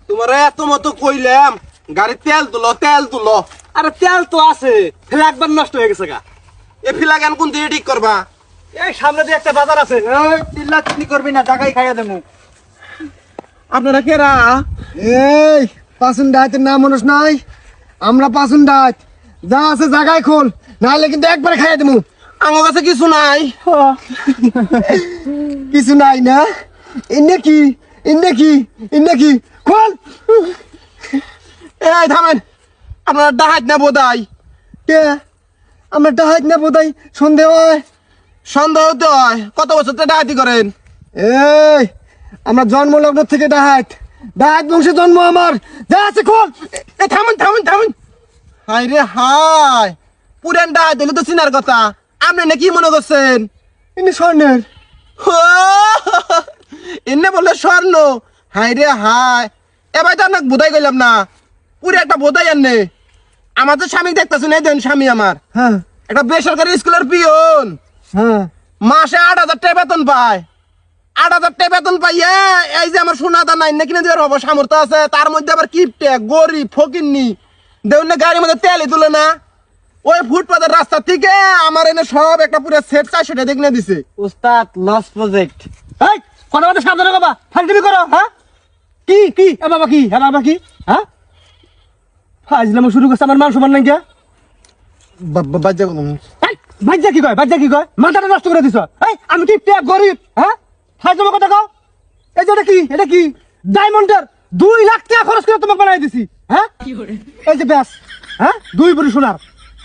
তোমার এত মতো কইলাম গাড়ি তেল তুলো। আরে তেল তো আছে, ফেলে একবার নষ্ট হয়ে গেছে গা। এ ফিলা গান কোন দিয়ে ঠিক করবা? এই সামনে দিয়ে একটা বাজার আছে। এই চিল্লা চিল্লি করবি না, জায়গায় খাইয়া দেবো। আপনারা কেরা? এই পাসুন ডাইতের নাম মনস নাই, আমরা পাসুন ডাইত। যা আছে জায়গায় খোল, নাহলে কিন্তু একবারে খাইয়া দেবো। আমার কাছে কিছু নাই। কিছু নাই না? ইন্নে কি খোল। এই থামেন, আপনারা ডাহাত না বোধাই? কে আমরা ডাহাত না বোধাই? সন্দেহ হয়। সন্দেহ হতে হয়। কত বছর তো ডাহাতি করেন? এই আমরা জন্মলগ্ন থেকে ডাহাত বংশে জন্ম আমার। যা আছে খোল। এ থামেন। হাই রে হাই, পুরান ডাহাত দিলে তো চিনার কথা। আপনি না কি মনে করছেন? ইন্নে স্বর্ণের। এনে বলে স্বর্ণ? হাই রে হাই, এবার তো আপনাকে বোধাই গেলাম না, পুরো একটা বোধাই আননে। আমার তো স্বামী দেখতেছেন, এই দেন স্বামী আমার হ্যাঁ একটা বেসরকারি স্কুলের পিয়ন, হ্যাঁ মাসে 8,000 টাকা বেতন পায়। 8,000 টাকা বেতন পাইয়ে এই যে আমার সোনা দানা না কিনে দেওয়ার হবো সামর্থ্য আছে, তার মধ্যে আবার কিপটে গরিব ফকিরনি দেউন না গাড়ির মধ্যে তেলই তুলে না। ওই ফুটপাতের রাস্তা থেকে আমার এনে সব একটা পুরো সেট 400 টাকা দেখনে দিছে। উস্তাদ লস প্রজেক্ট। এই কথা কথা সাবধানে বাবা, ফালতুমি করো। হ্যাঁ কি এ বাবা কি? হ্যাঁ বাবা কি? হ্যাঁ ফাজলামো শুরু করছে, আমার মান সম্মান নাই কে? বাজ্যা বাজ্জা কি কয়? মাথাটা নষ্ট করে দিছ। এই আমি কি টেপ গরিব? হ্যাঁ ফাজলামো কথা কও। এই যে এটা কি ডায়মন্ডের 2 লাখ টাকা খরচ করে তোমাকে বানাই দিছি। হ্যাঁ এই যে ব্যাস, হ্যাঁ 2 ভরি সোনার।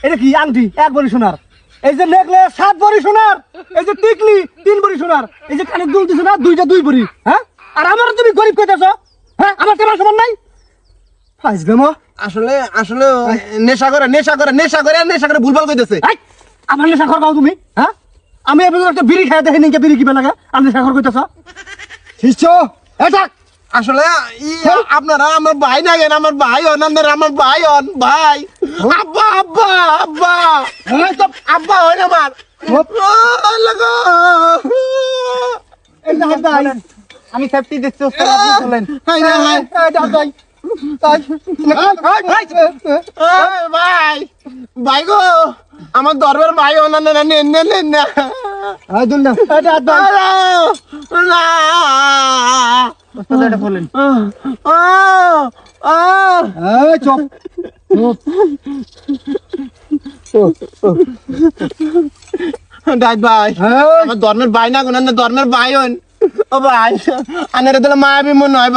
এটা কি আংটি 1 ভরি সোনার। এই যে নেকলেস 7 ভরি সোনার। এই যে টিকলি 3 ভরি সোনার। এই যে কানের দুল দিছ না, 2 ভরি। হ্যাঁ আর আমার তুমি গরিব কইতাছ? হ্যাঁ আমার কেমন সমান নাই? ফাজলামো। আসলে নেশা করে ভুলভাল কইতেছে। এই আমার নেশা খর পাও তুমি? হ্যাঁ আমি এবার একটা বিড়ি খাই দেখি নিকে বিড়ি কিবে লাগা, আমি নেশা খর কইতাছ? শিষ্য এটা আসলে আপনারা আমার ভাই না গেন, আমার ভাই হন, আপনারা আমার ভাই হন। ভাই আব্বা এই তো আব্বা হন আমার। লাগো এটা হাতাই আমি সেফটি দিচ্ছি, ওস্তাদ আপনি বলেন। হাই রে হাই, এটা হাতাই ভাই গো, আমার দরবার ভাই হন না। আই দুন না এটা হাতাই না ওস্তাদ এটা বলেন। ও এই চুপ ডাইট ভাই, এই আমার ধর্মের ভাই না কোন ধর্মের ভাই হন। ও ভাই আনের দিলে মায়াবী মনে হয় ভাই।